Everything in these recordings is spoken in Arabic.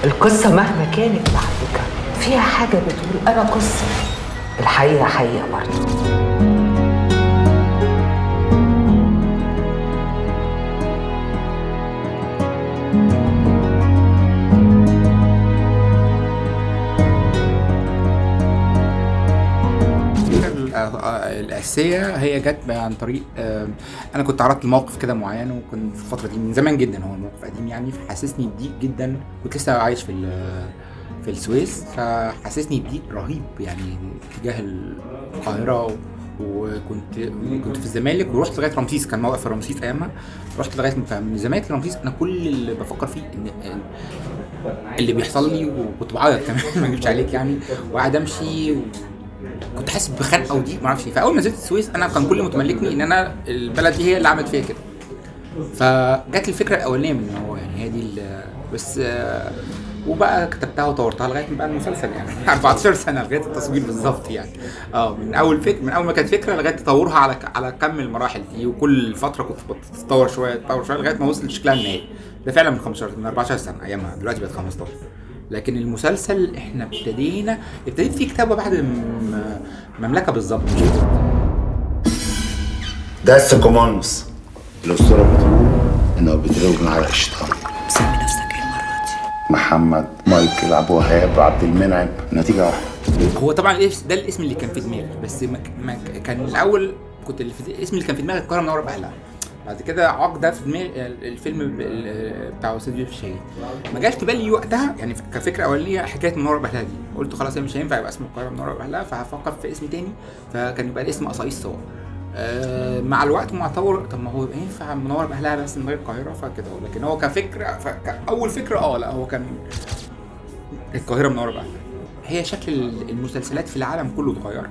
القصة مهما كانت على فكرة فيها حاجة بتقول أنا قصة، الحقيقة حقيقة برضه. الأساسية هي جت عن طريق أنا كنت عرضت لموقف كده معين، وكان في الفترة دي من زمان جدا، هو الموقف قديم يعني، فحسسني بضيق جدا. كنت لسه عايش في السويس، فحسسني بضيق رهيب يعني تجاه القاهرة. كنت في الزمالك ورحت لغايه رمسيس، كان موقف في رمسيس ايامها، رحت لغايه من الزمالك لرمسيس. انا كل اللي بفكر فيه ان اللي بيحصل لي، وكنت بعيط كمان ما اكذبش عليك يعني، وقاعد امشي كنت حاسس بخنقه ودي ما اعرفش. فاول ما نزلت السويس انا كان كل متملكني ان انا البلد دي هي اللي عملت فيا كده. فجت الفكره الاولانيه من هو يعني هي دي بس وبقى كتبتها وطورتها لغايه ما بقى المسلسل يعني 14 سنه لغايه التصوير بالظبط يعني. من اول ما كانت فكره لغايه تطورها على كم المراحل دي، وكل فتره كنت بتتطور شويه لغايه ما وصل لشكلها النهائي. ده فعلا من 14 سنه ايامها، دلوقتي بقت 15. لكن المسلسل احنا ابتديت فيه كتابه بعد مملكه بالظبط. ده السكومونس. الاسطوره بتقول انه بيتروج من عرق الشيطان. سمي نفسك ايه المرة دي؟ محمد، مايكل، عبد الوهاب، عبد المنعم، نتيجه واحده. هو طبعا ده الاسم اللي كان في دماغي، بس ما كان الاول كنت الاسم اللي كان في دماغي القاهره منوره باهلها. بعد كده عاق ده في دماغي الفيلم بتاع استاذ يوسف الشهيد، ما جاش في بالي وقتها يعني كفكره اوليه حكايه منوره باهلها دي. قلت خلاص مش هينفع يبقى اسمه القاهره منوره باهلها، فهفكر في اسم تاني، فكان يبقى الاسم قصايص صور. مع الوقت ومع تطور، طب ما هو يبقى ينفع منور باهلها بس من غير القاهره فكده. لكن هو كفكره اول فكره لا هو كان القاهره منوره باهلها. هي شكل المسلسلات في العالم كله اتغير،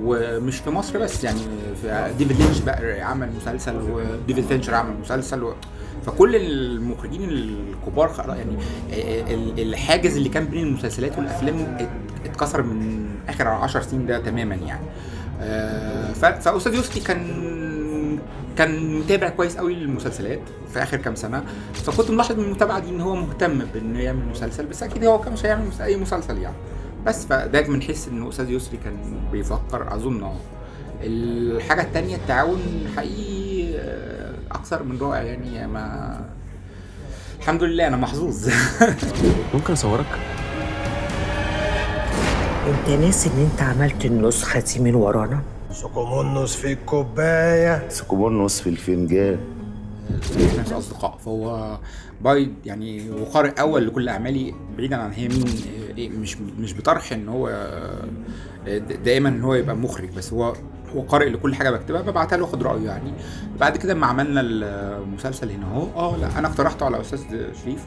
ومش في مصر بس يعني. في ديفيد لينش بقى عمل مسلسل، وديفيد فينشر عمل مسلسل فكل المخرجين الكبار يعني الحاجز اللي كان بين المسلسلات والافلام اتكسر من اخر 10 سنين ده تماما يعني. فاستاذ يوسفي كان متابع كويس قوي للمسلسلات في اخر كام سنه، فكنت ملاحظ من المتابعه دي ان هو مهتم بانه يعمل مسلسل، بس اكيد هو كان مش هيعمل اي مسلسل يعني. بس فده من حيث انه استاذ يسري كان بيفكر اظن. الحاجه التانية التعاون حقيقي اكثر من رائع يعني. ما الحمد لله انا محظوظ. ممكن اصورك؟ انت ناسي ان انت عملت النسخة دي من ورانا؟ سكومونس في الكوبايه، سكومونس في الفنجان. احنا مش اصدقاء، فهو بايد يعني وقارئ اول لكل اعمالي، بعيدا عن هي مين. مش بطرح ان هو دائما ان هو يبقى مخرج، بس هو قارئ لكل حاجه بكتبها، ببعتها له واخد رايه يعني. بعد كده لما عملنا المسلسل هنا اهو لا انا اقترحته على استاذ شريف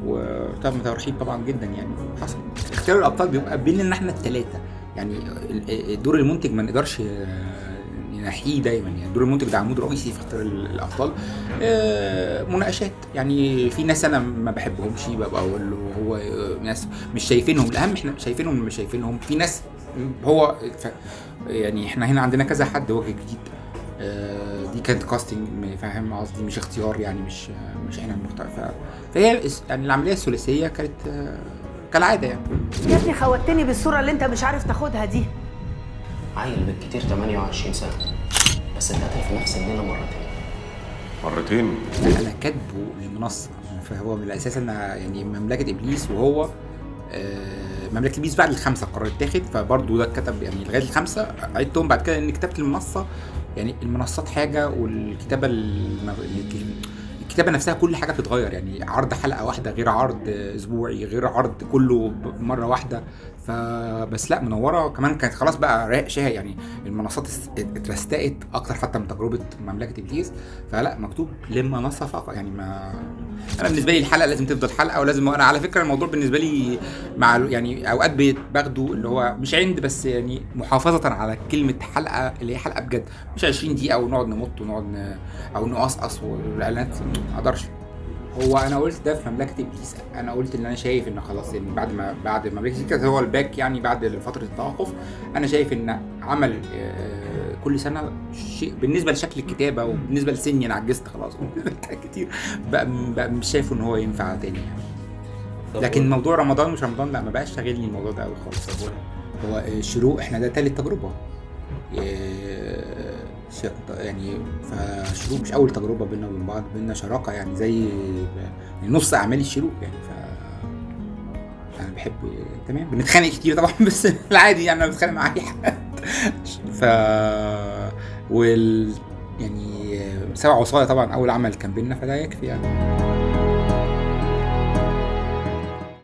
وتم ترحيب طبعا جدا يعني. حصل اختيار الابطال بيبقى بيننا احنا الثلاثه يعني. دور المنتج ما نقدرش نحييه دايما يعني. دور المنتج ده عمود رئيسي في اختيار الابطال. مناقشات يعني، في ناس انا ما بحبهمش ببقى اقول له هو ناس مش شايفينهم، الاهم احنا شايفينهم مش شايفينهم. في ناس هو يعني احنا هنا عندنا كذا حد وجه جديد. دي كانت كاستنج، فاهم قصدي، مش اختيار يعني، مش احنا المختار. فهي يعني العمليه الثلاثيه كانت كالعاده يعني. يا ابني خوتني بالصورة اللي انت مش عارف تاخدها دي. عيل بالكتير 28 سنة، بس اتقتل في نفس الليلة مرتين. انا كاتبه لمنصه، فهو من الاساس ان يعني مملكه ابليس، وهو مملكه ابليس بعد ال5 قرار اتاخد، فبرضه ده اتكتب يعني لغايه ال5 عدتهم. بعد كده ان كتابه المنصه يعني المنصات حاجه، والكتابه الكتابه نفسها كل حاجه بتتغير يعني. عرض حلقه واحده غير عرض اسبوعي غير عرض كله مره واحده. فبس لا منوره كمان كانت خلاص بقى رايق شاي يعني. المنصات اترستقت اكتر حتى من تجربه مملكه ابليس، فلا مكتوب للمنصه فقط يعني. ما انا بالنسبه لي الحلقه لازم تفضل حلقه، ولازم انا على فكره الموضوع بالنسبه لي مع يعني اوقات باخده اللي هو مش عند، بس يعني محافظه على كلمه حلقه اللي هي حلقه بجد، مش 20 دقيقه ونقعد نمط ونقعد او نقصقص والاعلانات ما اقدرش. هو انا قلت ده في مملكه ابليس، انا قلت ان انا شايف ان خلاص يعني بعد مملكه ابليس كانت هو الباك يعني بعد فتره التوقف. انا شايف ان عمل كل سنه شيء بالنسبه لشكل الكتابه وبالنسبه لسني، انا عجزت خلاص كتير بقى مش شايف ان هو ينفع تاني يعني. لكن موضوع رمضان مش رمضان لا ما بقاش شاغلني الموضوع ده قوي خالص. هو الشروق احنا ده تالت تجربه يعني، فشروق مش اول تجربه بينا وبين بعض، بينا شراكه يعني زي نص اعمال الشروق يعني. انا بحب تمام بنتخانق كتير طبعا بس العادي يعني انا بتخانق مع اي حد ف يعني 7 وصايا طبعا اول عمل كان بينا فده يكفي يعني.